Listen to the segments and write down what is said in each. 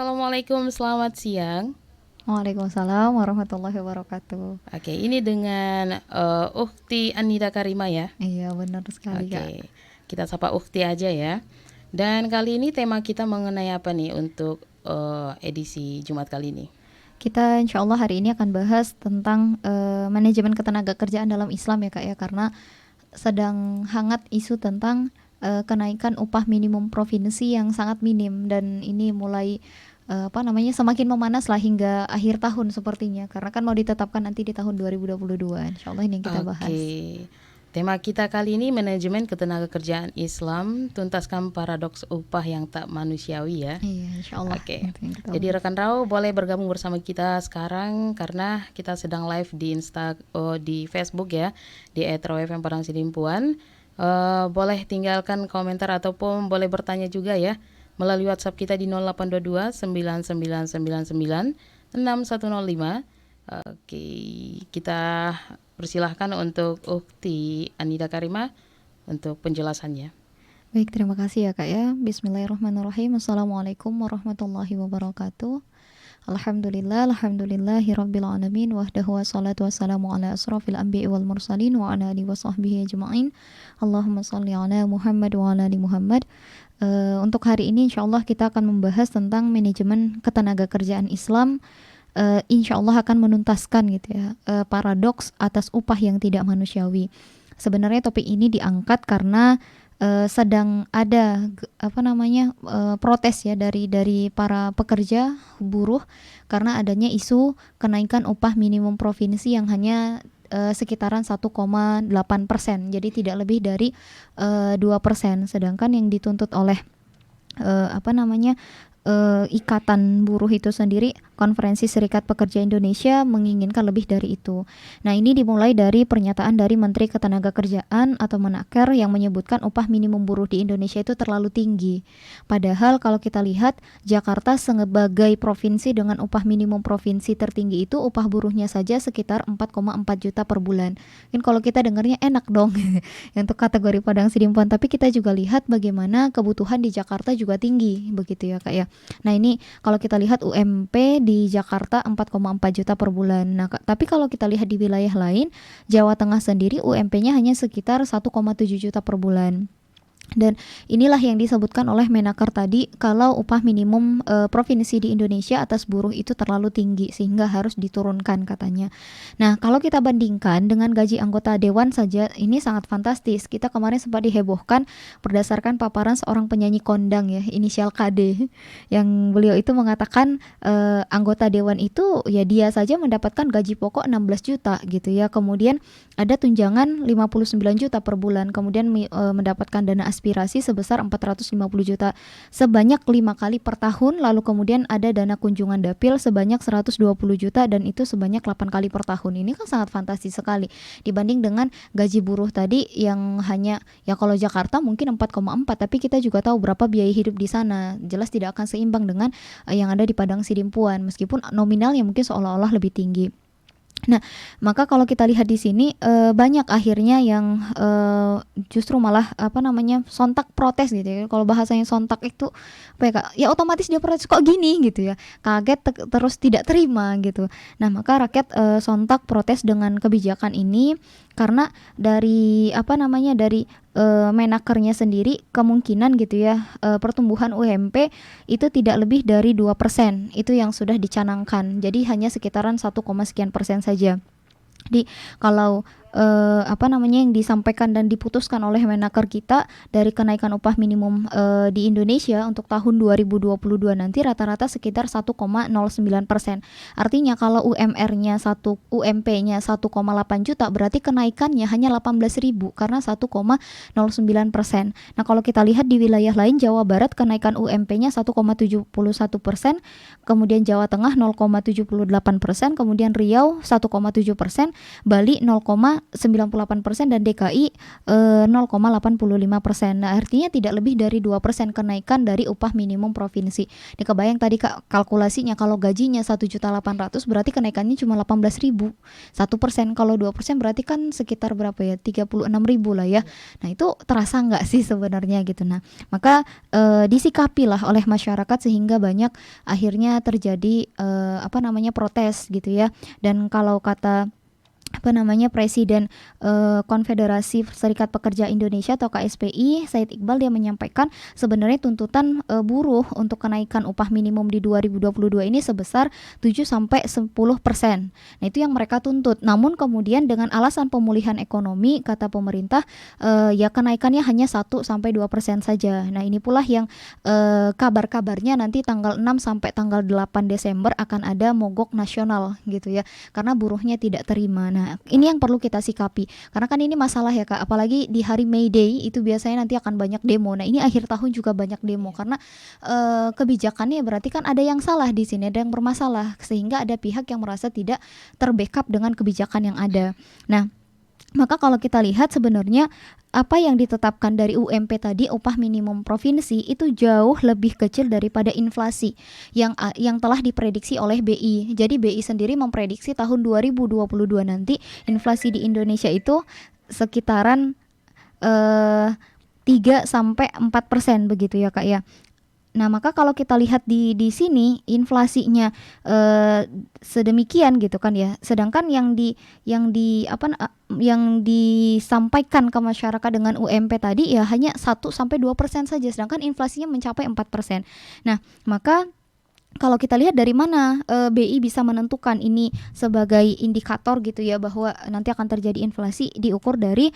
Assalamualaikum, selamat siang. Waalaikumsalam warahmatullahi wabarakatuh. Oke, ini dengan Ukhti Anida Karima ya. Iya benar sekali Kak. Oke, kita sapa Ukhti aja ya. Dan kali ini tema kita mengenai apa nih untuk edisi Jumat kali ini? Kita insya Allah hari ini akan bahas tentang manajemen ketenagakerjaan dalam Islam ya Kak ya, karena sedang hangat isu tentang kenaikan upah minimum provinsi yang sangat minim, dan ini mulai semakin memanas lah hingga akhir tahun sepertinya, karena kan mau ditetapkan nanti di tahun 2022. Insya Allah ini yang kita bahas. Oke, tema kita kali ini manajemen ketenagakerjaan Islam, tuntaskan paradoks upah yang tak manusiawi ya. Iya insya Allah. Oke, jadi rekan Rau boleh bergabung bersama kita sekarang karena kita sedang live di Facebook ya, di @rawfm Padang Sidimpuan. Boleh tinggalkan komentar ataupun boleh bertanya juga ya melalui WhatsApp kita di 0822 9999 6105. Oke, kita persilahkan untuk Ukhti Anida Karima untuk penjelasannya. Baik, terima kasih ya Kak ya. Bismillahirrahmanirrahim. Assalamualaikum warahmatullahi wabarakatuh. Alhamdulillahirabbil alamin wahdahu wassalatu wassalamu ala asrofil anbiya'i wal mursalin wa ala alihi wa sahbihi ajma'in. Allahumma shalli ala Muhammad wa ala ali Muhammad. Untuk hari ini insyaallah kita akan membahas tentang manajemen ketenagakerjaan Islam. Insyaallah akan menuntaskan gitu ya paradoks atas upah yang tidak manusiawi. Sebenarnya topik ini diangkat karena sedang ada protes ya dari para pekerja buruh karena adanya isu kenaikan upah minimum provinsi yang hanya sekitaran 1,8%, jadi tidak lebih dari 2%, sedangkan yang dituntut oleh Ikatan Buruh itu sendiri, Konferensi Serikat Pekerja Indonesia, menginginkan lebih dari itu. Nah, ini dimulai dari pernyataan dari Menteri Ketenagakerjaan atau Menaker yang menyebutkan upah minimum buruh di Indonesia itu terlalu tinggi. Padahal kalau kita lihat Jakarta sebagai provinsi dengan upah minimum provinsi tertinggi itu upah buruhnya saja sekitar 4,4 juta per bulan. Mungkin kalau kita dengarnya enak dong untuk kategori Padang Sidimpuan, tapi kita juga lihat bagaimana kebutuhan di Jakarta juga tinggi, begitu ya Kak ya. Nah, ini kalau kita lihat UMP di Jakarta 4,4 juta per bulan. Nah, tapi kalau kita lihat di wilayah lain, Jawa Tengah sendiri UMP-nya hanya sekitar 1,7 juta per bulan. Dan inilah yang disebutkan oleh Menaker tadi, kalau upah minimum provinsi di Indonesia atas buruh itu terlalu tinggi sehingga harus diturunkan katanya. Nah, kalau kita bandingkan dengan gaji anggota dewan saja, ini sangat fantastis. Kita kemarin sempat dihebohkan berdasarkan paparan seorang penyanyi kondang ya, inisial KD, yang beliau itu mengatakan anggota dewan itu ya dia saja mendapatkan gaji pokok 16 juta gitu ya. Kemudian ada tunjangan 59 juta per bulan, kemudian mendapatkan dana aspirasi sebesar 450 juta sebanyak 5 kali per tahun, lalu kemudian ada dana kunjungan dapil sebanyak 120 juta dan itu sebanyak 8 kali per tahun. Ini kan sangat fantastis sekali dibanding dengan gaji buruh tadi yang hanya ya kalau Jakarta mungkin 4,4, tapi kita juga tahu berapa biaya hidup di sana. Jelas tidak akan seimbang dengan yang ada di Padang Sidimpuan meskipun nominalnya mungkin seolah-olah lebih tinggi. Nah, maka kalau kita lihat di sini banyak akhirnya yang justru malah sontak protes gitu ya. Kalau bahasanya sontak itu apa ya Kak? Ya otomatis dia protes, kok gini gitu ya. Kaget terus tidak terima gitu. Nah, maka rakyat sontak protes dengan kebijakan ini karena dari Menakernya sendiri kemungkinan gitu ya pertumbuhan UMP itu tidak lebih dari 2%, itu yang sudah dicanangkan. Jadi hanya sekitaran 1, sekian persen saja. Jadi kalau yang disampaikan dan diputuskan oleh Menaker kita dari kenaikan upah minimum di Indonesia untuk tahun 2022 nanti rata-rata sekitar 1,09%. Artinya kalau UMR-nya UMP-nya 1,8 juta, berarti kenaikannya hanya 18.000 karena 1,09%. Nah, kalau kita lihat di wilayah lain, Jawa Barat kenaikan UMP-nya 1,71%, kemudian Jawa Tengah 0,78%, kemudian Riau 1,7%, Bali 0,06%. 0,98% dan DKI 0,85%. Nah, artinya tidak lebih dari 2% kenaikan dari upah minimum provinsi. Ini kebayang tadi Kak kalkulasinya, kalau gajinya 1.800.000 berarti kenaikannya cuma 18.000. 1%, kalau 2% berarti kan sekitar berapa ya? 36.000 lah ya. Nah, itu terasa nggak sih sebenarnya gitu. Nah, maka disikapilah oleh masyarakat sehingga banyak akhirnya terjadi protes gitu ya. Dan kalau kata Presiden Konfederasi Serikat Pekerja Indonesia atau KSPI, Said Iqbal, dia menyampaikan sebenarnya tuntutan buruh untuk kenaikan upah minimum di 2022 ini sebesar 7-10%. Nah, itu yang mereka tuntut. Namun kemudian dengan alasan pemulihan ekonomi, kata pemerintah, ya kenaikannya hanya 1-2% saja. Nah, ini pula yang kabar-kabarnya nanti tanggal 6 sampai tanggal 8 Desember akan ada mogok nasional gitu ya, karena buruhnya tidak terima. Nah, ini yang perlu kita sikapi. Karena kan ini masalah ya Kak, apalagi di hari May Day itu biasanya nanti akan banyak demo. Nah, ini akhir tahun juga banyak demo karena kebijakannya berarti kan ada yang salah di sini, ada yang bermasalah sehingga ada pihak yang merasa tidak terbackup dengan kebijakan yang ada. Nah, maka kalau kita lihat sebenarnya apa yang ditetapkan dari UMP tadi, upah minimum provinsi, itu jauh lebih kecil daripada inflasi yang telah diprediksi oleh BI. Jadi BI sendiri memprediksi tahun 2022 nanti inflasi di Indonesia itu sekitaran 3-4% begitu ya Kak ya. Nah, maka kalau kita lihat di sini inflasinya sedemikian gitu kan ya. Sedangkan yang disampaikan ke masyarakat dengan UMP tadi ya hanya 1-2% saja, sedangkan inflasinya mencapai 4%. Nah, maka kalau kita lihat dari mana BI bisa menentukan ini sebagai indikator gitu ya, bahwa nanti akan terjadi inflasi, diukur dari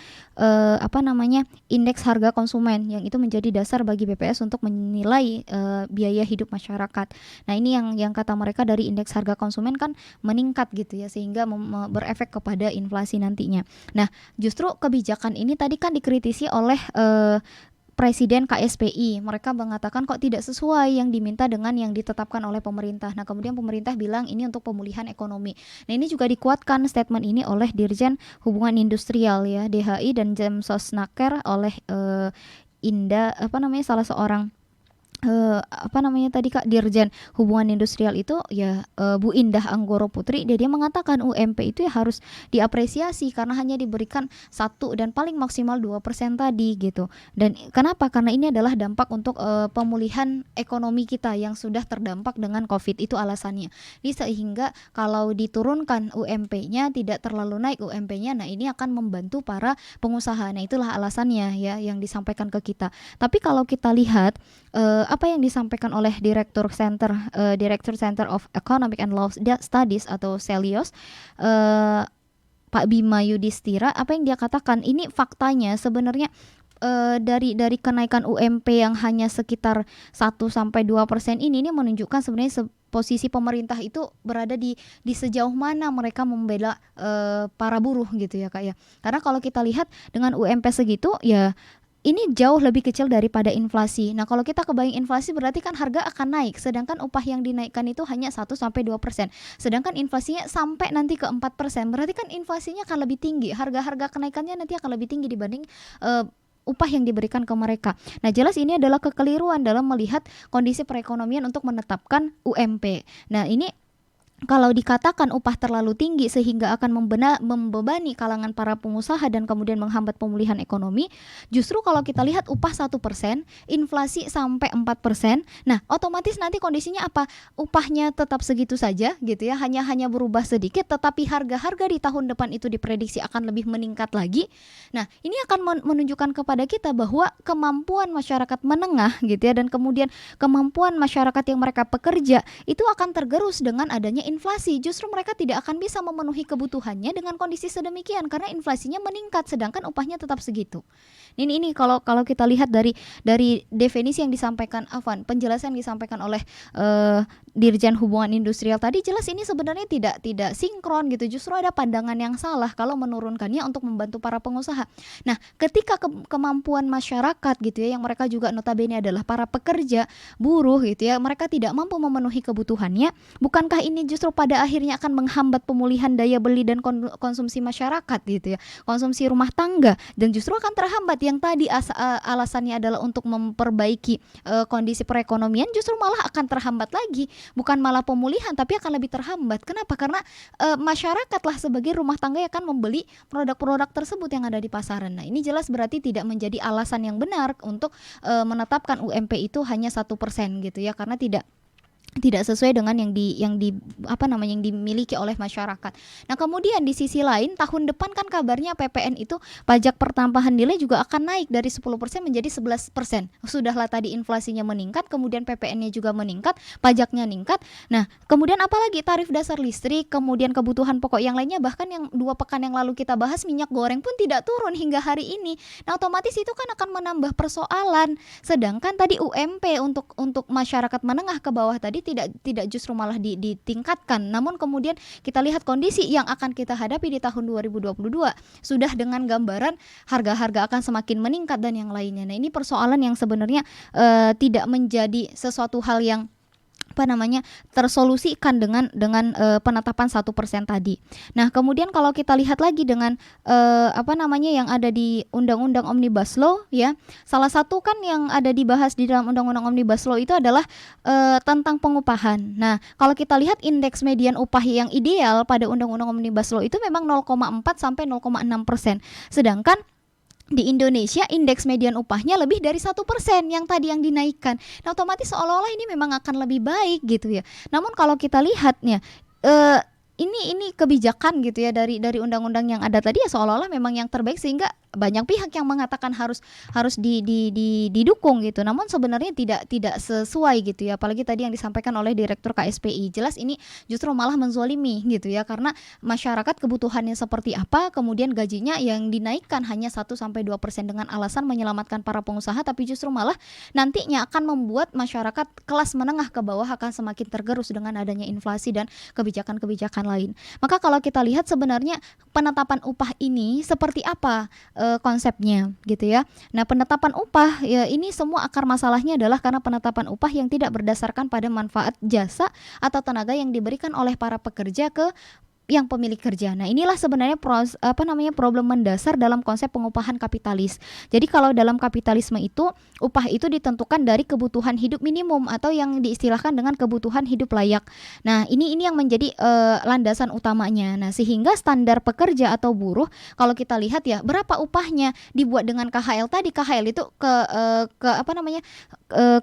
indeks harga konsumen, yang itu menjadi dasar bagi BPS untuk menilai biaya hidup masyarakat. Nah, ini yang kata mereka dari indeks harga konsumen kan meningkat gitu ya, sehingga berefek kepada inflasi nantinya. Nah, justru kebijakan ini tadi kan dikritisi oleh Presiden KSPI, mereka mengatakan kok tidak sesuai yang diminta dengan yang ditetapkan oleh pemerintah. Nah, kemudian pemerintah bilang ini untuk pemulihan ekonomi. Nah, ini juga dikuatkan statement ini oleh Dirjen Hubungan Industrial ya, DHI, dan Jemsosnaker oleh salah seorang Dirjen Hubungan Industrial itu ya, Bu Indah Anggoro Putri. Dia mengatakan UMP itu ya harus diapresiasi karena hanya diberikan 1 dan paling maksimal 2% tadi gitu. Dan kenapa? Karena ini adalah dampak untuk pemulihan ekonomi kita yang sudah terdampak dengan COVID, itu alasannya. Jadi sehingga kalau diturunkan UMP-nya, tidak terlalu naik UMP-nya, nah ini akan membantu para pengusaha. Nah, itulah alasannya ya yang disampaikan ke kita. Tapi kalau kita lihat apa yang disampaikan oleh Director Center of Economic and Law Studies atau CELIOS, Pak Bima Yudhistira, apa yang dia katakan, ini faktanya sebenarnya dari kenaikan UMP yang hanya sekitar 1-2% ini menunjukkan sebenarnya posisi pemerintah itu berada di sejauh mana mereka membela para buruh gitu ya Kak ya. Karena kalau kita lihat dengan UMP segitu ya, ini jauh lebih kecil daripada inflasi. Nah, kalau kita kebayang inflasi berarti kan harga akan naik, sedangkan upah yang dinaikkan itu hanya 1-2%. Sedangkan inflasinya sampai nanti ke 4%, berarti kan inflasinya akan lebih tinggi. Harga-harga kenaikannya nanti akan lebih tinggi dibanding upah yang diberikan ke mereka. Nah, jelas ini adalah kekeliruan dalam melihat kondisi perekonomian untuk menetapkan UMP. Nah, ini kalau dikatakan upah terlalu tinggi sehingga akan membebani kalangan para pengusaha dan kemudian menghambat pemulihan ekonomi, justru kalau kita lihat upah 1%, inflasi sampai 4%, nah otomatis nanti kondisinya apa? Upahnya tetap segitu saja gitu ya, hanya berubah sedikit, tetapi harga-harga di tahun depan itu diprediksi akan lebih meningkat lagi. Nah, ini akan menunjukkan kepada kita bahwa kemampuan masyarakat menengah gitu ya, dan kemudian kemampuan masyarakat yang mereka pekerja itu akan tergerus dengan adanya inflasi. Justru mereka tidak akan bisa memenuhi kebutuhannya dengan kondisi sedemikian karena inflasinya meningkat sedangkan upahnya tetap segitu. Ini kalau kita lihat dari definisi yang disampaikan Afwan, penjelasan yang disampaikan oleh Dirjen Hubungan Industrial tadi, jelas ini sebenarnya tidak sinkron gitu. Justru ada pandangan yang salah kalau menurunkannya untuk membantu para pengusaha. Nah, ketika kemampuan masyarakat gitu ya, yang mereka juga notabene adalah para pekerja, buruh gitu ya, mereka tidak mampu memenuhi kebutuhannya, bukankah ini justru justru pada akhirnya akan menghambat pemulihan daya beli dan konsumsi masyarakat gitu ya, konsumsi rumah tangga, dan justru akan terhambat yang tadi alasannya adalah untuk memperbaiki kondisi perekonomian, justru malah akan terhambat lagi, bukan malah pemulihan tapi akan lebih terhambat. Kenapa? Karena masyarakatlah sebagai rumah tangga yang akan membeli produk-produk tersebut yang ada di pasaran. Nah, ini jelas berarti tidak menjadi alasan yang benar untuk menetapkan UMP itu hanya 1% gitu ya, karena tidak sesuai dengan yang dimiliki oleh masyarakat. Nah, kemudian di sisi lain tahun depan kan kabarnya PPN itu pajak pertambahan nilai juga akan naik dari 10% menjadi 11%. Sudahlah tadi inflasinya meningkat, kemudian PPN-nya juga meningkat, pajaknya meningkat. Nah, kemudian apalagi tarif dasar listrik, kemudian kebutuhan pokok yang lainnya, bahkan yang 2 pekan yang lalu kita bahas minyak goreng pun tidak turun hingga hari ini. Nah, otomatis itu kan akan menambah persoalan. Sedangkan tadi UMP untuk masyarakat menengah ke bawah tadi tidak justru malah ditingkatkan. Namun kemudian kita lihat kondisi yang akan kita hadapi di tahun 2022 sudah dengan gambaran harga-harga akan semakin meningkat dan yang lainnya. Nah, ini persoalan yang sebenarnya tidak menjadi sesuatu hal yang tersolusikan dengan penetapan 1% tadi. Nah, kemudian kalau kita lihat lagi dengan yang ada di Undang-Undang Omnibus Law ya, salah satu kan yang ada dibahas di dalam Undang-Undang Omnibus Law itu adalah tentang pengupahan. Nah, kalau kita lihat indeks median upah yang ideal pada Undang-Undang Omnibus Law itu memang 0,4 sampai 0,6%. Sedangkan di Indonesia indeks median upahnya lebih dari 1% yang tadi yang dinaikkan. Nah, otomatis seolah-olah ini memang akan lebih baik gitu ya. Namun kalau kita lihatnya ini kebijakan gitu ya dari undang-undang yang ada tadi ya seolah-olah memang yang terbaik, sehingga banyak pihak yang mengatakan harus didukung gitu. Namun sebenarnya tidak sesuai gitu ya. Apalagi tadi yang disampaikan oleh Direktur KSPI. Jelas ini justru malah menzolimi gitu ya, karena masyarakat kebutuhannya seperti apa, kemudian gajinya yang dinaikkan hanya 1-2% dengan alasan menyelamatkan para pengusaha, tapi justru malah nantinya akan membuat masyarakat kelas menengah ke bawah akan semakin tergerus dengan adanya inflasi dan kebijakan-kebijakan lain. Maka kalau kita lihat sebenarnya penetapan upah ini seperti apa konsepnya gitu ya. Nah, penetapan upah ya ini semua akar masalahnya adalah karena penetapan upah yang tidak berdasarkan pada manfaat jasa atau tenaga yang diberikan oleh para pekerja ke yang pemilik kerja. Nah, inilah sebenarnya problem mendasar dalam konsep pengupahan kapitalis. Jadi kalau dalam kapitalisme itu upah itu ditentukan dari kebutuhan hidup minimum atau yang diistilahkan dengan kebutuhan hidup layak. Nah, ini yang menjadi landasan utamanya. Nah, sehingga standar pekerja atau buruh kalau kita lihat ya berapa upahnya dibuat dengan KHL tadi. KHL itu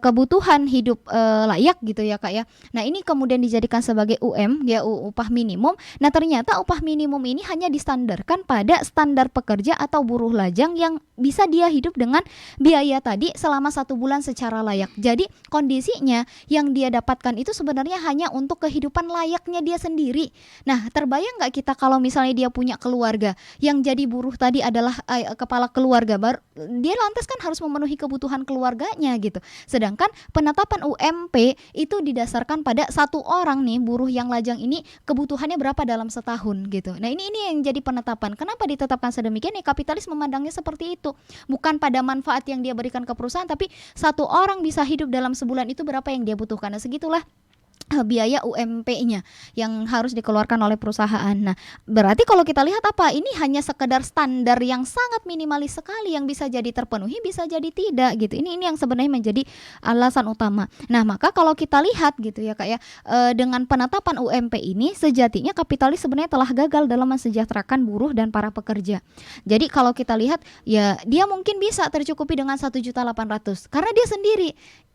kebutuhan hidup layak gitu ya Kak ya. Nah, ini kemudian dijadikan sebagai UM ya, upah minimum. Nah, ternyata upah minimum ini hanya distandarkan pada standar pekerja atau buruh lajang yang bisa dia hidup dengan biaya tadi selama 1 bulan secara layak. Jadi kondisinya yang dia dapatkan itu sebenarnya hanya untuk kehidupan layaknya dia sendiri. Nah, terbayang nggak kita kalau misalnya dia punya keluarga, yang jadi buruh tadi adalah kepala keluarga, dia lantas kan harus memenuhi kebutuhan keluarganya gitu. Sedangkan penetapan UMP itu didasarkan pada satu orang nih buruh yang lajang ini kebutuhannya berapa dalam setahun gitu. Nah, ini yang jadi penetapan. Kenapa ditetapkan sedemikian? Ya kapitalis memandangnya seperti itu. Bukan pada manfaat yang dia berikan ke perusahaan, tapi satu orang bisa hidup dalam sebulan itu berapa yang dia butuhkan. Nah, segitulah biaya UMP-nya yang harus dikeluarkan oleh perusahaan. Nah, berarti kalau kita lihat apa? Ini hanya sekedar standar yang sangat minimalis sekali yang bisa jadi terpenuhi, bisa jadi tidak gitu. Ini yang sebenarnya menjadi alasan utama. Nah, maka kalau kita lihat gitu ya Kak ya, dengan penetapan UMP ini sejatinya kapitalis sebenarnya telah gagal dalam mensejahterakan buruh dan para pekerja. Jadi kalau kita lihat ya dia mungkin bisa tercukupi dengan 1.800.000 karena dia sendiri.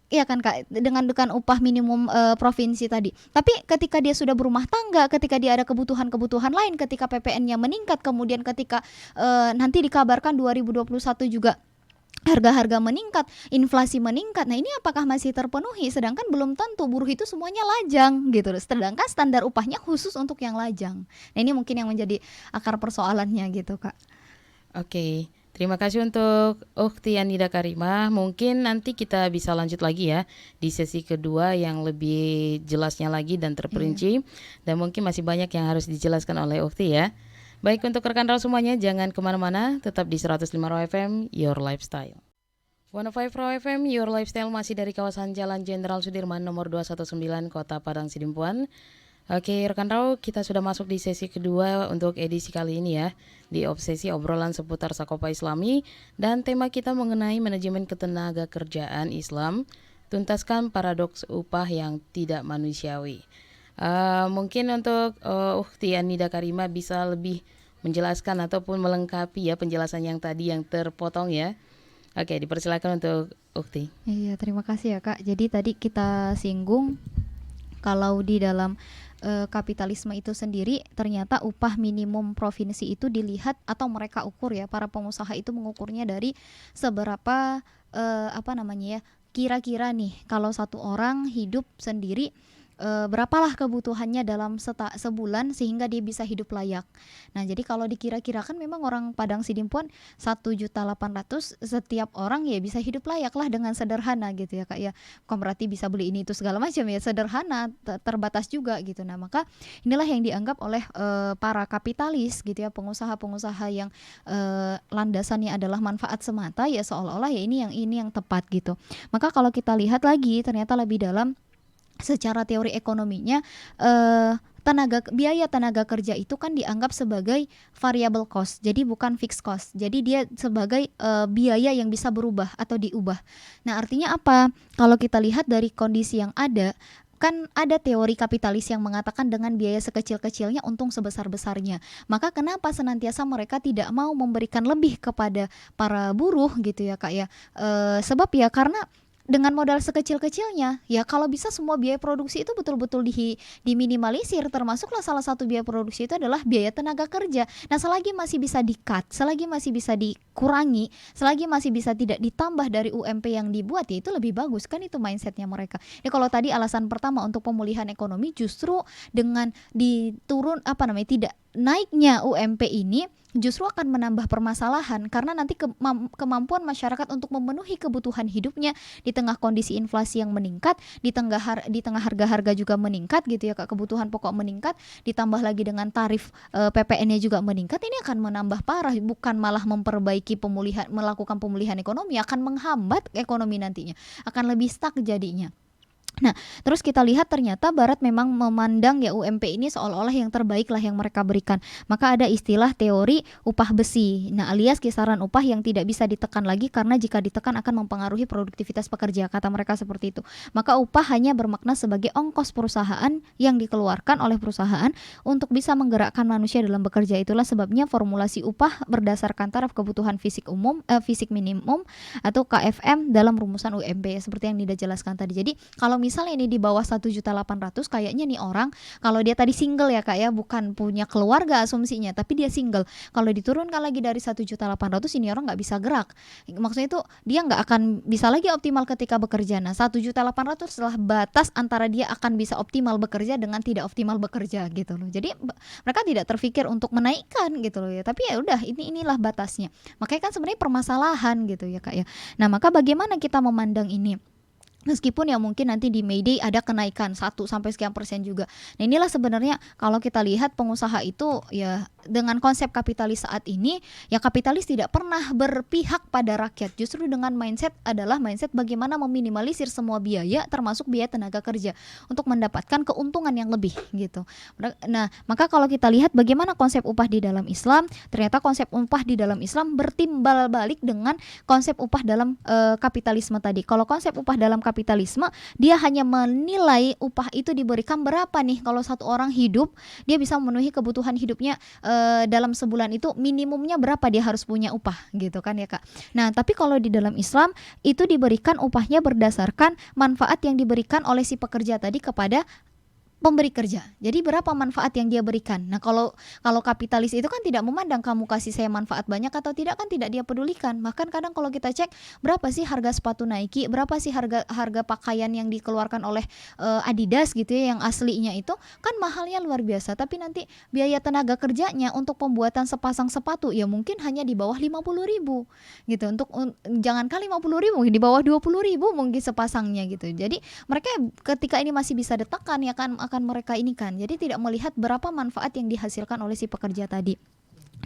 Iya kan Kak, dengan upah minimum provinsi tadi. Tapi ketika dia sudah berumah tangga, ketika dia ada kebutuhan-kebutuhan lain, ketika PPN-nya meningkat, kemudian ketika nanti dikabarkan 2021 juga harga-harga meningkat, inflasi meningkat. Nah, ini apakah masih terpenuhi? Sedangkan belum tentu, buruh itu semuanya lajang gitu. Sedangkan standar upahnya khusus untuk yang lajang. Nah, ini mungkin yang menjadi akar persoalannya gitu Kak. Oke. Terima kasih untuk Ukhti Anida Karimah. Mungkin nanti kita bisa lanjut lagi ya di sesi kedua yang lebih jelasnya lagi dan terperinci. Dan mungkin masih banyak yang harus dijelaskan oleh Ukhti ya. Baik, untuk rekan Raw semuanya jangan kemana-mana, tetap di 105 Raw FM, Your Lifestyle. 105 Raw FM, Your Lifestyle masih dari kawasan Jalan Jenderal Sudirman nomor 219 Kota Padang Sidimpuan. Oke, rekan Rau, kita sudah masuk di sesi kedua untuk edisi kali ini ya, di obsesi obrolan seputar Sakopa Islami, dan tema kita mengenai manajemen ketenaga kerjaan Islam, tuntaskan paradoks upah yang tidak manusiawi. Mungkin untuk Ukhti Anida Karima bisa lebih menjelaskan ataupun melengkapi ya penjelasan yang tadi yang terpotong ya. Oke, dipersilakan untuk Ukhti. Iya, terima kasih ya Kak. Jadi tadi kita singgung kalau di dalam kapitalisme itu sendiri ternyata upah minimum provinsi itu dilihat atau mereka ukur ya, para pengusaha itu mengukurnya dari seberapa apa namanya ya, kira-kira nih kalau satu orang hidup sendiri berapalah kebutuhannya dalam sebulan sehingga dia bisa hidup layak. Nah, jadi kalau dikira-kirakan memang orang Padang Sidimpuan 1.800.000 setiap orang ya bisa hidup layak lah dengan sederhana gitu ya Kak ya. Bukan berarti bisa beli ini itu segala macam ya, sederhana, terbatas juga gitu. Nah, maka inilah yang dianggap oleh para kapitalis gitu ya, pengusaha-pengusaha yang landasannya adalah manfaat semata, ya seolah-olah ya ini yang tepat gitu. Maka kalau kita lihat lagi ternyata lebih dalam secara teori ekonominya, biaya tenaga kerja itu kan dianggap sebagai variable cost, jadi bukan fixed cost. Jadi dia sebagai biaya yang bisa berubah atau diubah. Nah, artinya apa? Kalau kita lihat dari kondisi yang ada, kan ada teori kapitalis yang mengatakan dengan biaya sekecil-kecilnya untung sebesar-besarnya. Maka kenapa senantiasa mereka tidak mau memberikan lebih kepada para buruh gitu ya Kak ya? Sebab ya karena dengan modal sekecil-kecilnya, ya kalau bisa semua biaya produksi itu betul-betul diminimalisir, termasuklah salah satu biaya produksi itu adalah biaya tenaga kerja. Nah, selagi masih bisa di-cut, selagi masih bisa dikurangi, selagi masih bisa tidak ditambah dari UMP yang dibuat, ya itu lebih bagus kan, itu mindsetnya mereka. Ya kalau tadi alasan pertama untuk pemulihan ekonomi justru dengan tidak naiknya UMP ini justru akan menambah permasalahan karena nanti kemampuan masyarakat untuk memenuhi kebutuhan hidupnya di tengah kondisi inflasi yang meningkat, di tengah harga-harga juga meningkat gitu ya Kak, kebutuhan pokok meningkat, ditambah lagi dengan tarif PPN-nya juga meningkat, ini akan menambah parah, bukan malah melakukan pemulihan ekonomi, akan menghambat ekonomi nantinya, akan lebih stuck jadinya. Nah, terus kita lihat ternyata Barat memang memandang ya UMP ini seolah-olah yang terbaik lah yang mereka berikan. Maka ada istilah teori upah besi. Nah, alias kisaran upah yang tidak bisa ditekan lagi karena jika ditekan akan mempengaruhi produktivitas pekerja, kata mereka seperti itu. Maka upah hanya bermakna sebagai ongkos perusahaan yang dikeluarkan oleh perusahaan untuk bisa menggerakkan manusia dalam bekerja. Itulah sebabnya formulasi upah berdasarkan taraf kebutuhan fisik minimum atau KFM dalam rumusan UMP seperti yang Nida jelaskan tadi. Jadi, kalau misalnya ini di bawah 1.800.000, kayaknya nih orang kalau dia tadi single ya Kak ya, bukan punya keluarga asumsinya, tapi dia single. Kalau diturunkan lagi dari 1.800.000, ini orang nggak bisa gerak. Maksudnya itu dia nggak akan bisa lagi optimal ketika bekerja. Nah, 1.800.000 setelah batas antara dia akan bisa optimal bekerja dengan tidak optimal bekerja gitu loh. Jadi mereka tidak terfikir untuk menaikkan gitu loh ya. Tapi ya udah, inilah batasnya. Makanya kan sebenarnya permasalahan gitu ya Kak ya. Nah, maka bagaimana kita memandang ini? Meskipun ya mungkin nanti di May Day ada kenaikan 1 sampai sekian% juga. Nah, inilah sebenarnya kalau kita lihat pengusaha itu ya dengan konsep kapitalis saat ini, ya kapitalis tidak pernah berpihak pada rakyat. Justru dengan mindset adalah mindset bagaimana meminimalisir semua biaya termasuk biaya tenaga kerja untuk mendapatkan keuntungan yang lebih gitu. Nah, maka kalau kita lihat bagaimana konsep upah di dalam Islam, ternyata konsep upah di dalam Islam bertimbal balik dengan konsep upah dalam kapitalisme tadi. Kalau konsep upah dalam kapitalisme, dia hanya menilai upah itu diberikan berapa nih kalau satu orang hidup, dia bisa memenuhi kebutuhan hidupnya dalam sebulan itu minimumnya berapa dia harus punya upah gitu kan ya Kak. Nah, tapi kalau di dalam Islam itu diberikan upahnya berdasarkan manfaat yang diberikan oleh si pekerja tadi kepada pemberi kerja. Jadi berapa manfaat yang dia berikan. Nah, kalau kapitalis itu kan tidak memandang kamu kasih saya manfaat banyak atau tidak, kan tidak dia pedulikan. Bahkan kadang kalau kita cek berapa sih harga sepatu Nike, berapa sih harga pakaian yang dikeluarkan oleh Adidas gitu ya yang aslinya itu kan mahalnya luar biasa, tapi nanti biaya tenaga kerjanya untuk pembuatan sepasang sepatu ya mungkin hanya di bawah 50.000 gitu. Jangankan 50.000, di bawah 20.000 mungkin sepasangnya gitu. Jadi mereka ketika ini masih bisa ditekan ya kan akan mereka ini kan. Jadi tidak melihat berapa manfaat yang dihasilkan oleh si pekerja tadi.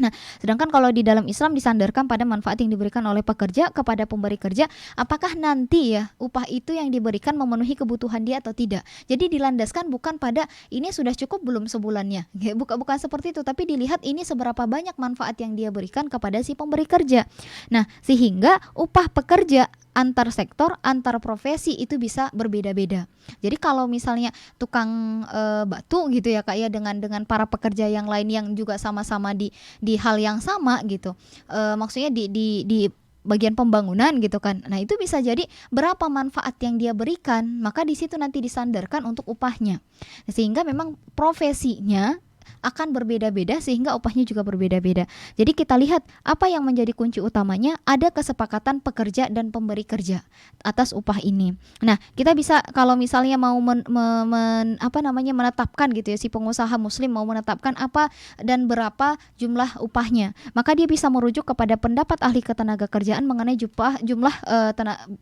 Nah, sedangkan kalau di dalam Islam disandarkan pada manfaat yang diberikan oleh pekerja kepada pemberi kerja, apakah nanti ya upah itu yang diberikan memenuhi kebutuhan dia atau tidak. Jadi dilandaskan bukan pada ini sudah cukup belum sebulannya. Bukan seperti itu, tapi dilihat ini seberapa banyak manfaat yang dia berikan kepada si pemberi kerja. Nah, sehingga upah pekerja antar sektor, antar profesi itu bisa berbeda-beda. Jadi kalau misalnya tukang batu gitu ya Kak ya, dengan para pekerja yang lain yang juga sama-sama di hal yang sama gitu, maksudnya di bagian pembangunan gitu kan. Nah itu bisa jadi berapa manfaat yang dia berikan, maka di situ nanti disandarkan untuk upahnya. Sehingga memang profesinya akan berbeda-beda sehingga upahnya juga berbeda-beda. Jadi kita lihat apa yang menjadi kunci utamanya, ada kesepakatan pekerja dan pemberi kerja atas upah ini. Nah, kita bisa kalau misalnya mau menetapkan gitu ya, si pengusaha muslim mau menetapkan apa dan berapa jumlah upahnya, maka dia bisa merujuk kepada pendapat ahli ketenaga kerjaan mengenai jumlah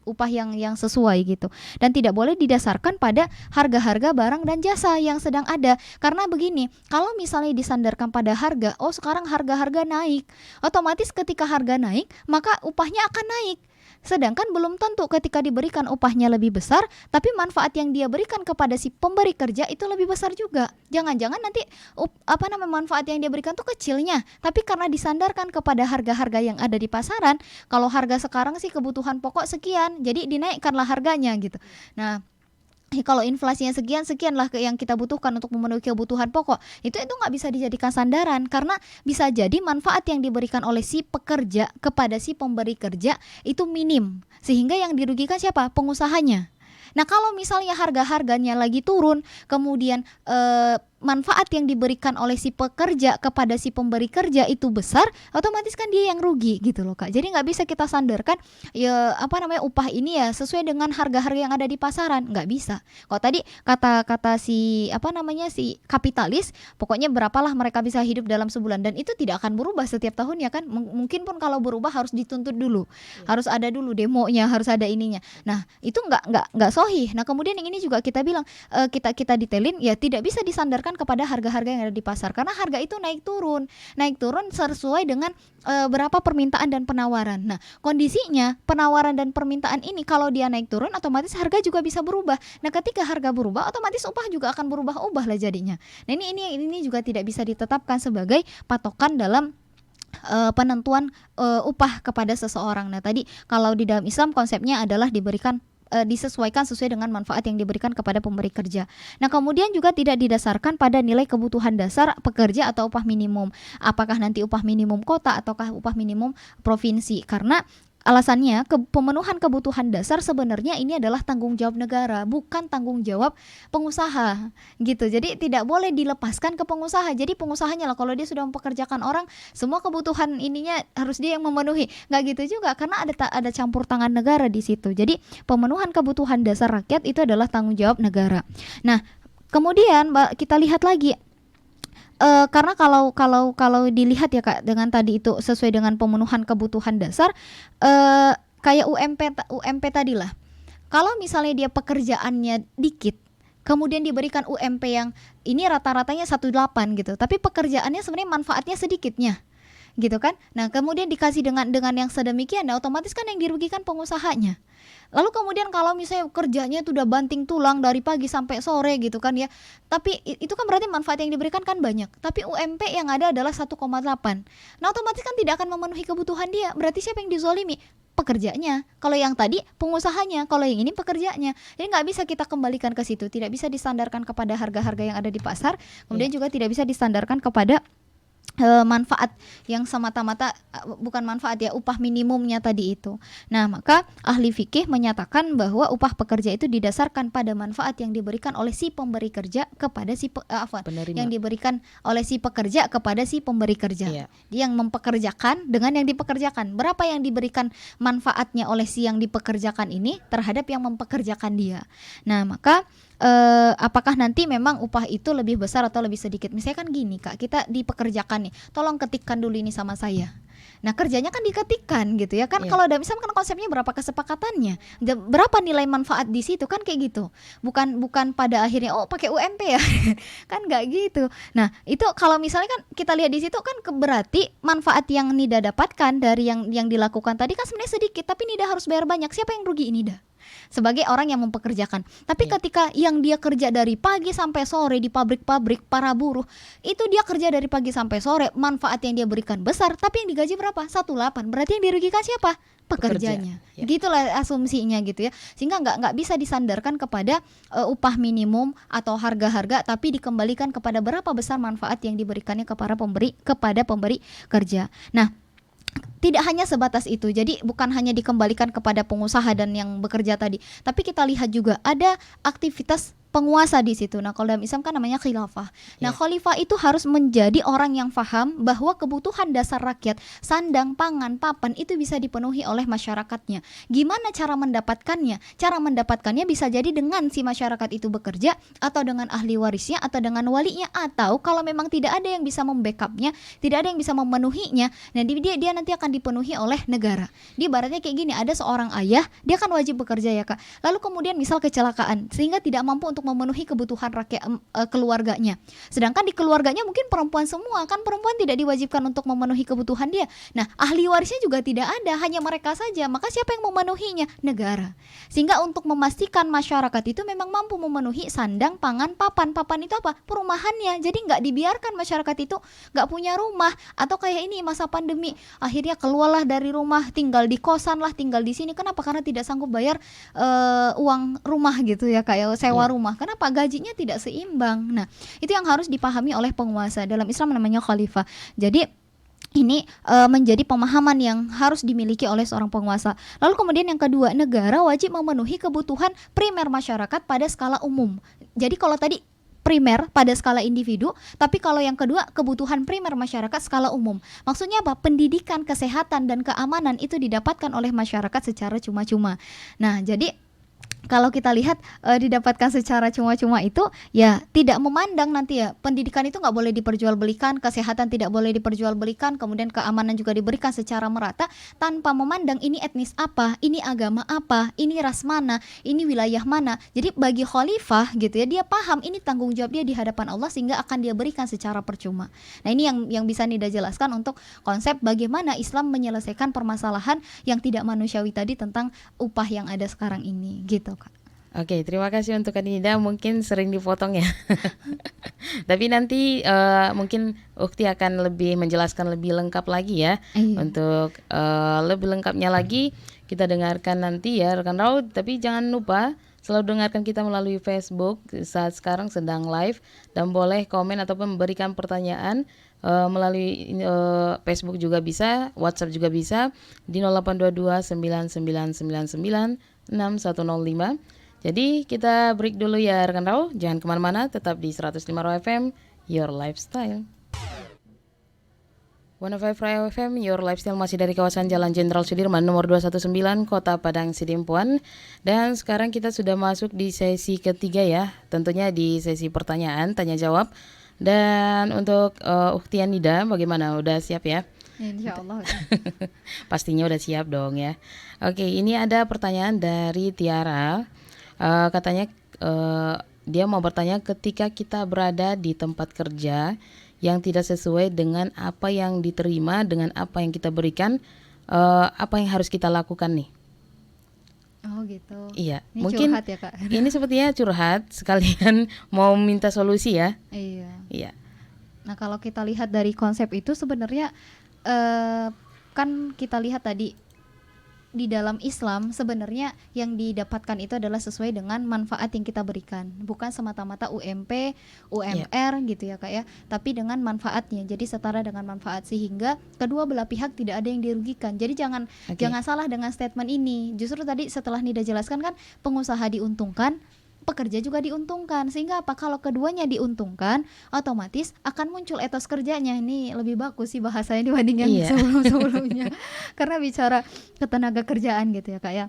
upah yang sesuai gitu. Dan tidak boleh didasarkan pada harga-harga barang dan jasa yang sedang ada. Karena begini, kalau misalnya disandarkan pada harga, oh sekarang harga-harga naik, otomatis ketika harga naik maka upahnya akan naik. Sedangkan belum tentu ketika diberikan upahnya lebih besar, tapi manfaat yang dia berikan kepada si pemberi kerja itu lebih besar juga. Jangan-jangan nanti manfaat yang dia berikan tuh kecilnya, tapi karena disandarkan kepada harga-harga yang ada di pasaran, kalau harga sekarang sih kebutuhan pokok sekian, jadi dinaikkanlah harganya gitu. Nah, kalau inflasinya sekian lah yang kita butuhkan untuk memenuhi kebutuhan pokok, itu nggak bisa dijadikan sandaran, karena bisa jadi manfaat yang diberikan oleh si pekerja kepada si pemberi kerja itu minim, sehingga yang dirugikan siapa? Pengusahanya. Nah kalau misalnya harga-harganya lagi turun, kemudian manfaat yang diberikan oleh si pekerja kepada si pemberi kerja itu besar, otomatis kan dia yang rugi gitu loh Kak. Jadi nggak bisa kita sandarkan ya upah ini ya sesuai dengan harga-harga yang ada di pasaran, nggak bisa. Kalau tadi kata si si kapitalis, pokoknya berapalah mereka bisa hidup dalam sebulan, dan itu tidak akan berubah setiap tahunnya kan. Mungkin pun kalau berubah harus dituntut dulu, harus ada dulu demonya, harus ada ininya. Nah itu nggak sahih. Nah kemudian yang ini juga kita bilang, kita detailin ya, tidak bisa disandarkan kepada harga-harga yang ada di pasar, karena harga itu naik turun sesuai dengan berapa permintaan dan penawaran. Nah kondisinya penawaran dan permintaan ini kalau dia naik turun, otomatis harga juga bisa berubah. Nah ketika harga berubah, otomatis upah juga akan berubah-ubah lah jadinya. Nah ini juga tidak bisa ditetapkan sebagai patokan dalam penentuan upah kepada seseorang. Nah tadi kalau di dalam Islam konsepnya adalah disesuaikan sesuai dengan manfaat yang diberikan kepada pemberi kerja. Nah kemudian juga tidak didasarkan pada nilai kebutuhan dasar pekerja atau upah minimum. Apakah nanti upah minimum kota ataukah upah minimum provinsi? Karena alasannya pemenuhan kebutuhan dasar sebenarnya ini adalah tanggung jawab negara, bukan tanggung jawab pengusaha gitu. Jadi tidak boleh dilepaskan ke pengusaha. Jadi pengusahanya lah, kalau dia sudah mempekerjakan orang, semua kebutuhan ininya harus dia yang memenuhi. Nggak gitu juga, karena ada campur tangan negara di situ. Jadi pemenuhan kebutuhan dasar rakyat itu adalah tanggung jawab negara. Nah kemudian kita lihat lagi, karena kalau dilihat ya Kak, dengan tadi itu sesuai dengan pemenuhan kebutuhan dasar, kayak UMP tadi lah. Kalau misalnya dia pekerjaannya dikit, kemudian diberikan UMP yang ini rata-ratanya 18 gitu, tapi pekerjaannya sebenarnya manfaatnya sedikitnya gitu kan. Nah kemudian dikasih dengan yang sedemikian, nah otomatis kan yang dirugikan pengusahanya. Lalu kemudian kalau misalnya kerjanya itu udah banting tulang dari pagi sampai sore gitu kan ya, tapi itu kan berarti manfaat yang diberikan kan banyak, tapi UMP yang ada adalah 1,8. Nah otomatis kan tidak akan memenuhi kebutuhan dia. Berarti siapa yang dizolimi? Pekerjanya. Kalau yang tadi pengusahanya, kalau yang ini pekerjanya. Jadi nggak bisa kita kembalikan ke situ. Tidak bisa disandarkan kepada harga-harga yang ada di pasar, kemudian juga tidak bisa disandarkan kepada manfaat yang semata-mata bukan manfaat ya, upah minimumnya tadi itu. Nah maka ahli fikih menyatakan bahwa upah pekerja itu didasarkan pada manfaat yang diberikan oleh si pemberi kerja kepada si yang diberikan oleh si pekerja kepada si pemberi kerja. Dia yang mempekerjakan dengan yang dipekerjakan, berapa yang diberikan manfaatnya oleh si yang dipekerjakan ini terhadap yang mempekerjakan dia. Nah maka apakah nanti memang upah itu lebih besar atau lebih sedikit? Misalnya kan gini Kak, kita dipekerjakan nih, tolong ketikkan dulu ini sama saya. Nah, kerjanya kan diketikkan gitu ya kan. Iya. Kalau dalam Islam kan konsepnya berapa kesepakatannya, berapa nilai manfaat di situ kan kayak gitu. Bukan pada akhirnya pakai UMP ya. Kan nggak gitu. Nah, itu kalau misalnya kan kita lihat di situ kan berarti manfaat yang Nida dapatkan dari yang dilakukan tadi kan sebenarnya sedikit, tapi Nida harus bayar banyak. Siapa yang rugi? Nida sebagai orang yang mempekerjakan. Tapi Iya. ketika yang dia kerja dari pagi sampai sore di pabrik-pabrik, para buruh itu dia kerja dari pagi sampai sore, manfaat yang dia berikan besar, tapi yang digaji berapa? 1,8. Berarti yang dirugikan siapa? Pekerjanya. Ya. Gitulah asumsinya gitu ya. Sehingga nggak bisa disandarkan kepada upah minimum atau harga-harga, tapi dikembalikan kepada berapa besar manfaat yang diberikannya kepada pemberi kerja. Nah, tidak hanya sebatas itu. Jadi bukan hanya dikembalikan kepada pengusaha dan yang bekerja tadi, tapi kita lihat juga ada aktivitas penguasa di situ. Nah, kalau dalam Islam kan namanya khilafah. Nah, Iya. khalifah itu harus menjadi orang yang paham bahwa kebutuhan dasar rakyat, sandang, pangan, papan itu bisa dipenuhi oleh masyarakatnya. Gimana cara mendapatkannya? Cara mendapatkannya bisa jadi dengan si masyarakat itu bekerja, atau dengan ahli warisnya, atau dengan walinya, atau kalau memang tidak ada yang bisa membackupnya, tidak ada yang bisa memenuhinya, nah dia nanti akan dipenuhi oleh negara. Dia ibaratnya kayak gini, ada seorang ayah, dia kan wajib bekerja ya Kak. Lalu kemudian misal kecelakaan sehingga tidak mampu untuk memenuhi kebutuhan rakyat keluarganya. Sedangkan di keluarganya mungkin perempuan semua, kan perempuan tidak diwajibkan untuk memenuhi kebutuhan dia. Nah, ahli warisnya juga tidak ada, hanya mereka saja. Maka siapa yang memenuhinya? Negara. Sehingga untuk memastikan masyarakat itu memang mampu memenuhi sandang, pangan, papan. Papan itu apa? Perumahannya. Jadi nggak dibiarkan masyarakat itu nggak punya rumah, atau kayak ini masa pandemi akhirnya keluarlah dari rumah, tinggal di kosan lah, tinggal di sini. Kenapa? Karena tidak sanggup bayar uang rumah gitu ya, kayak sewa Iya. rumah. Kenapa? Gajinya tidak seimbang. Nah, itu yang harus dipahami oleh penguasa. Dalam Islam namanya khalifah. Jadi ini menjadi pemahaman yang harus dimiliki oleh seorang penguasa. Lalu kemudian yang kedua, negara wajib memenuhi kebutuhan primer masyarakat pada skala umum. Jadi kalau tadi primer pada skala individu, tapi kalau yang kedua kebutuhan primer masyarakat skala umum. Maksudnya apa? Pendidikan, kesehatan, dan keamanan itu didapatkan oleh masyarakat secara cuma-cuma. Nah, jadi kalau kita lihat didapatkan secara cuma-cuma itu ya tidak memandang nanti ya, pendidikan itu nggak boleh diperjualbelikan, kesehatan tidak boleh diperjualbelikan, kemudian keamanan juga diberikan secara merata tanpa memandang ini etnis apa, ini agama apa, ini ras mana, ini wilayah mana. Jadi bagi khalifah gitu ya, dia paham ini tanggung jawab dia di hadapan Allah sehingga akan dia berikan secara percuma. Nah, ini yang bisa Nida jelaskan untuk konsep bagaimana Islam menyelesaikan permasalahan yang tidak manusiawi tadi tentang upah yang ada sekarang ini gitu Kak. Oke, terima kasih untuk Nida. Mungkin sering dipotong ya. Tapi nanti mungkin Ukti akan lebih menjelaskan lebih lengkap lagi ya. Iya. Untuk lebih lengkapnya lagi kita dengarkan nanti ya rekan Raud. Tapi jangan lupa selalu dengarkan kita melalui Facebook saat sekarang sedang live, dan boleh komen ataupun memberikan pertanyaan melalui Facebook juga bisa, WhatsApp juga bisa di 0822 9999 6105. Jadi kita break dulu ya rekan Rau. Jangan kemana-mana, tetap di 105 Raw FM, Your Lifestyle. 105 Raw FM, Your Lifestyle masih dari kawasan Jalan Jenderal Sudirman nomor 219, Kota Padang Sidimpuan. Dan sekarang kita sudah masuk di sesi ketiga ya, tentunya di sesi pertanyaan, tanya jawab. Dan untuk Ukti Nida, bagaimana? Udah siap ya? Insya Allah. Pastinya udah siap dong ya. Oke, ini ada pertanyaan dari Tiara. Katanya dia mau bertanya, ketika kita berada di tempat kerja yang tidak sesuai dengan apa yang diterima, dengan apa yang kita berikan, apa yang harus kita lakukan nih? Oh gitu. Iya, Ini mungkin curhat ya Kak. ini sepertinya curhat sekalian mau minta solusi ya. Iya. Iya. Nah, kalau kita lihat dari konsep itu sebenarnya kan kita lihat tadi di dalam Islam sebenarnya yang didapatkan itu adalah sesuai dengan manfaat yang kita berikan, bukan semata-mata UMP, UMR gitu ya Kak ya, tapi dengan manfaatnya. Jadi setara dengan manfaat sehingga kedua belah pihak tidak ada yang dirugikan. Jadi jangan salah dengan statement ini. Justru tadi setelah Nida jelaskan kan pengusaha diuntungkan, pekerja juga diuntungkan, sehingga apa, kalau keduanya diuntungkan otomatis akan muncul etos kerjanya. Ini lebih bagus sih bahasanya dibanding yang sebelum-sebelumnya karena bicara ketenaga kerjaan gitu ya Kak ya.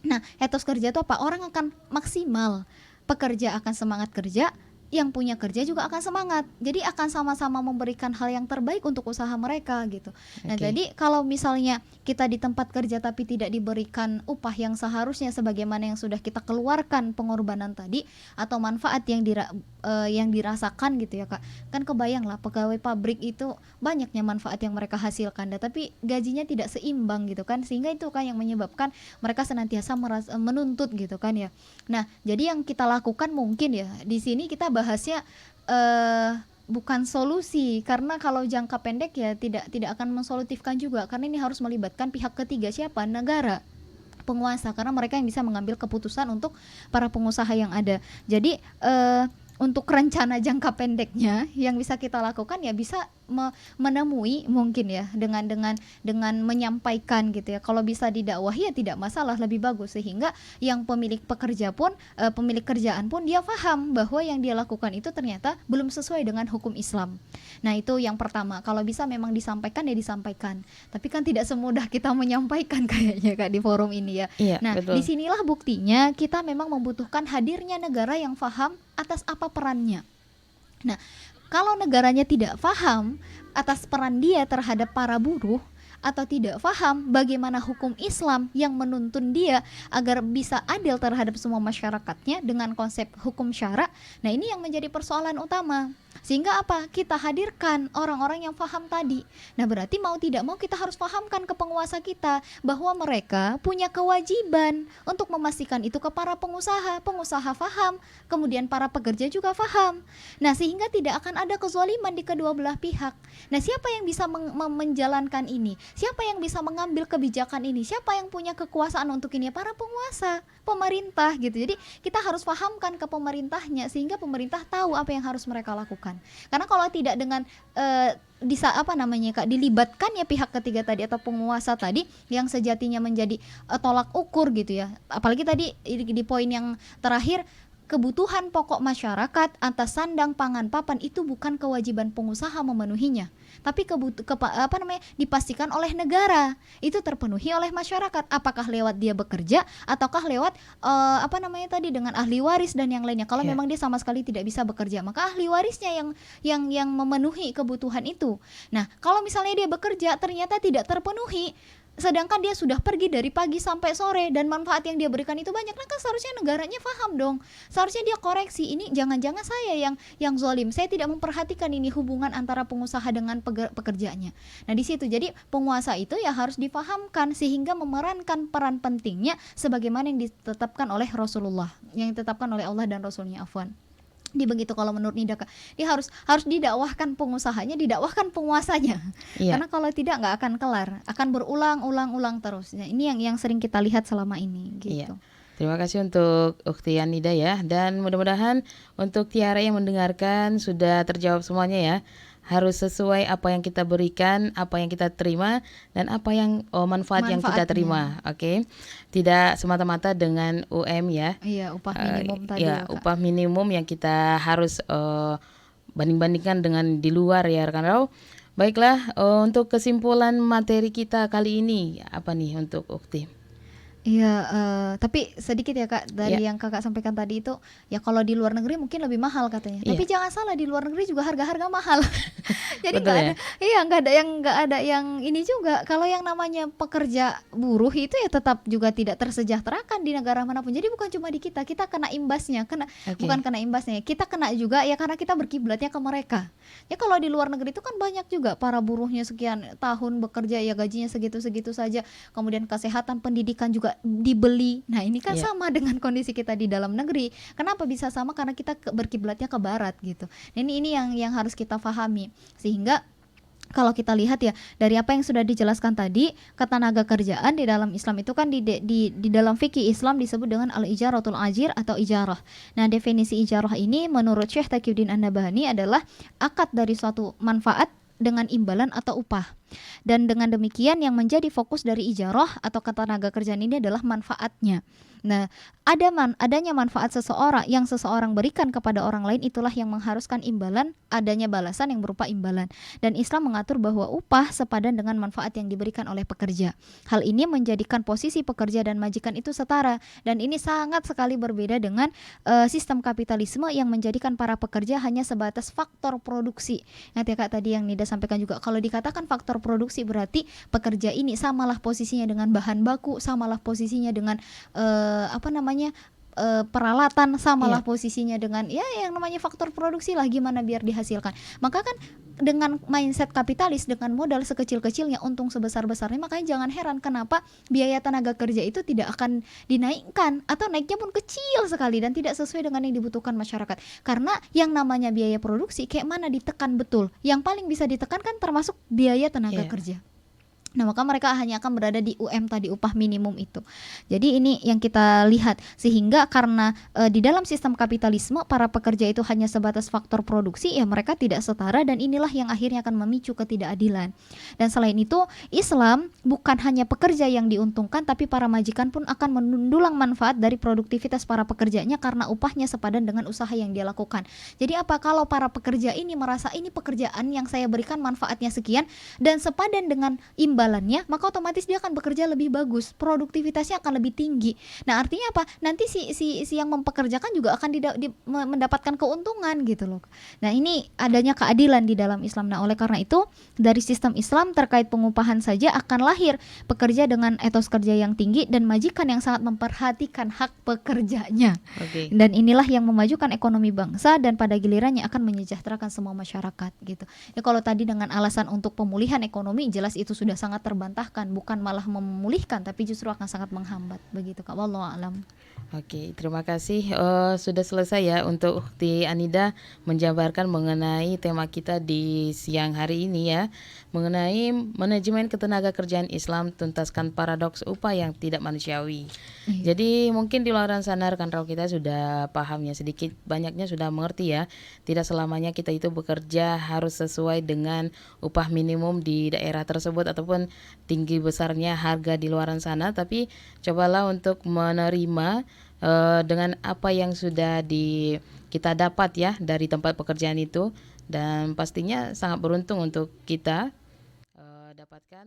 Nah, etos kerja itu apa? Orang akan maksimal, pekerja akan semangat kerja, yang punya kerja juga akan semangat. Jadi akan sama-sama memberikan hal yang terbaik untuk usaha mereka gitu. Nah, Oke. jadi kalau misalnya kita di tempat kerja tapi tidak diberikan upah yang seharusnya sebagaimana yang sudah kita keluarkan pengorbanan tadi atau manfaat yang dirasakan gitu ya Kak. Kan kebayang lah pegawai pabrik itu banyaknya manfaat yang mereka hasilkan, tapi gajinya tidak seimbang gitu kan. Sehingga itu kan yang menyebabkan mereka senantiasa menuntut gitu kan ya. Nah, jadi yang kita lakukan mungkin ya di sini kita bahasnya bukan solusi, karena kalau jangka pendek ya tidak akan mensolutifkan juga, karena ini harus melibatkan pihak ketiga, siapa? Negara, penguasa, karena mereka yang bisa mengambil keputusan untuk para pengusaha yang ada. Jadi untuk rencana jangka pendeknya yang bisa kita lakukan ya bisa menemui mungkin ya dengan menyampaikan gitu ya. Kalau bisa didakwahi ya tidak masalah, lebih bagus, sehingga yang pemilik pemilik kerjaan pun dia paham bahwa yang dia lakukan itu ternyata belum sesuai dengan hukum Islam. Nah, itu yang pertama. Kalau bisa memang disampaikan ya disampaikan. Tapi kan tidak semudah kita menyampaikan kayaknya Kak di forum ini ya. Iya, Nah, betul. disinilah buktinya kita memang membutuhkan hadirnya negara yang paham atas apa perannya. Nah, kalau negaranya tidak paham atas peran dia terhadap para buruh, atau tidak paham bagaimana hukum Islam yang menuntun dia agar bisa adil terhadap semua masyarakatnya dengan konsep hukum syara, nah ini yang menjadi persoalan utama. Sehingga apa? Kita hadirkan orang-orang yang paham tadi. Nah, berarti mau tidak mau kita harus pahamkan ke penguasa kita bahwa mereka punya kewajiban untuk memastikan itu ke para pengusaha. Pengusaha paham, kemudian para pekerja juga paham. Nah, sehingga tidak akan ada kezaliman di kedua belah pihak. Nah, siapa yang bisa menjalankan ini? Siapa yang bisa mengambil kebijakan ini? Siapa yang punya kekuasaan untuk ini? Para penguasa, pemerintah gitu. Jadi kita harus pahamkan ke pemerintahnya sehingga pemerintah tahu apa yang harus mereka lakukan. Karena kalau tidak dengan dilibatkan ya pihak ketiga tadi atau penguasa tadi yang sejatinya menjadi tolak ukur gitu ya. Apalagi tadi di poin yang terakhir, kebutuhan pokok masyarakat atas sandang, pangan, papan itu bukan kewajiban pengusaha memenuhinya, tapi dipastikan oleh negara itu terpenuhi oleh masyarakat, apakah lewat dia bekerja ataukah lewat dengan ahli waris dan yang lainnya. Kalau memang dia sama sekali tidak bisa bekerja, maka ahli warisnya yang memenuhi kebutuhan itu. Nah, kalau misalnya dia bekerja ternyata tidak terpenuhi, sedangkan dia sudah pergi dari pagi sampai sore dan manfaat yang dia berikan itu banyak, nah kan seharusnya negaranya paham dong. Seharusnya dia koreksi, ini jangan-jangan saya yang zalim, saya tidak memperhatikan ini hubungan antara pengusaha dengan pekerjanya. Nah, di situ jadi penguasa itu ya harus dipahamkan sehingga memerankan peran pentingnya sebagaimana yang ditetapkan oleh Rasulullah, yang ditetapkan oleh Allah dan Rasulnya, afwan. Begitu kalau menurut Nida Kak, dia harus didakwahkan pengusahanya, didakwahkan penguasanya. Iya. Karena kalau tidak nggak akan kelar, akan berulang-ulang terus. Nah, ini yang sering kita lihat selama ini gitu. Iya. Terima kasih untuk Ukhti Nida ya, dan mudah-mudahan untuk Tiara yang mendengarkan sudah terjawab semuanya ya. Harus sesuai apa yang kita berikan, apa yang kita terima, dan apa yang manfaat yang kita terima. Oke. Tidak semata-mata dengan UM ya. Iya, upah minimum tadi ya, Kak. upah minimum yang kita harus banding-bandingkan dengan di luar ya rekan-rekan. Baiklah, untuk kesimpulan materi kita kali ini apa nih untuk Ukhti? Iya, tapi sedikit ya Kak dari yang Kakak sampaikan tadi itu, ya kalau di luar negeri mungkin lebih mahal katanya. Tapi jangan salah, di luar negeri juga harga-harga mahal. Jadi nggak ada yang ini juga. Kalau yang namanya pekerja buruh itu ya tetap juga tidak tersejahterakan di negara manapun. Jadi bukan cuma di kita kena imbasnya, bukan kena imbasnya, kita kena juga ya karena kita berkiblatnya ke mereka. Ya kalau di luar negeri itu kan banyak juga para buruhnya sekian tahun bekerja ya gajinya segitu-segitu saja. Kemudian kesehatan, pendidikan juga dibeli. Nah, ini kan sama dengan kondisi kita di dalam negeri. Kenapa bisa sama? Karena kita berkiblatnya ke barat gitu. Nah, ini yang harus kita pahami. Sehingga kalau kita lihat ya dari apa yang sudah dijelaskan tadi, ketenaga kerjaan di dalam Islam itu kan di dalam fikih Islam disebut dengan al-ijaratul ajir atau ijarah. Nah, definisi ijarah ini menurut Syekh Taqiyuddin An-Nabhani adalah akad dari suatu manfaat dengan imbalan atau upah. Dan dengan demikian yang menjadi fokus dari ijarah atau ketenaga kerjaan ini adalah manfaatnya. Nah, adanya manfaat yang seseorang berikan kepada orang lain, itulah yang mengharuskan imbalan, adanya balasan yang berupa imbalan. Dan Islam mengatur bahwa upah sepadan dengan manfaat yang diberikan oleh pekerja. Hal ini menjadikan posisi pekerja dan majikan itu setara, dan ini sangat sekali berbeda dengan sistem kapitalisme yang menjadikan para pekerja hanya sebatas faktor produksi. Ingat ya Kak, tadi yang Nida sampaikan juga, kalau dikatakan faktor produksi berarti pekerja ini samalah posisinya dengan bahan baku, samalah posisinya dengan peralatan, samalah Iya, posisinya dengan ya yang namanya faktor produksi lah, gimana biar dihasilkan. Maka kan dengan mindset kapitalis, dengan modal sekecil-kecilnya, untung sebesar-besarnya, makanya jangan heran kenapa biaya tenaga kerja itu tidak akan dinaikkan, atau naiknya pun kecil sekali dan tidak sesuai dengan yang dibutuhkan masyarakat. Karena yang namanya biaya produksi kayak mana ditekan betul, yang paling bisa ditekan kan termasuk biaya tenaga iya. kerja. Nah, maka mereka hanya akan berada di tadi, upah minimum itu. Jadi ini yang kita lihat, sehingga karena di dalam sistem kapitalisme para pekerja itu hanya sebatas faktor produksi, ya mereka tidak setara, dan inilah yang akhirnya akan memicu ketidakadilan. Dan selain itu, Islam bukan hanya pekerja yang diuntungkan, tapi para majikan pun akan mendulang manfaat dari produktivitas para pekerjanya karena upahnya sepadan dengan usaha yang dia lakukan. Jadi apa, kalau para pekerja ini merasa ini pekerjaan yang saya berikan manfaatnya sekian dan sepadan dengan imbalannya, maka otomatis dia akan bekerja lebih bagus, produktivitasnya akan lebih tinggi. Nah, artinya apa? Nanti si yang mempekerjakan juga akan mendapatkan keuntungan gitu loh. Nah, ini adanya keadilan di dalam Islam. Nah, oleh karena itu dari sistem Islam terkait pengupahan saja akan lahir pekerja dengan etos kerja yang tinggi dan majikan yang sangat memperhatikan hak pekerjanya. Oke. Dan inilah yang memajukan ekonomi bangsa dan pada gilirannya akan menyejahterakan semua masyarakat gitu. Ya, kalau tadi dengan alasan untuk pemulihan ekonomi, jelas itu sudah sangat terbantahkan, bukan malah memulihkan tapi justru akan sangat menghambat begitu Kak. Wallahu alam. Oke, terima kasih. Sudah selesai ya untuk di Anida menjabarkan mengenai tema kita di siang hari ini ya, mengenai manajemen ketenaga kerjaan Islam, tuntaskan paradoks upah yang tidak manusiawi. Iya. Jadi mungkin di luar sana rekan-rekan kita sudah paham ya, sedikit banyaknya sudah mengerti ya. Tidak selamanya kita itu bekerja harus sesuai dengan upah minimum di daerah tersebut ataupun tinggi besarnya harga di luar sana, tapi cobalah untuk menerima dengan apa yang sudah kita dapat ya dari tempat pekerjaan itu, dan pastinya sangat beruntung untuk kita dapatkan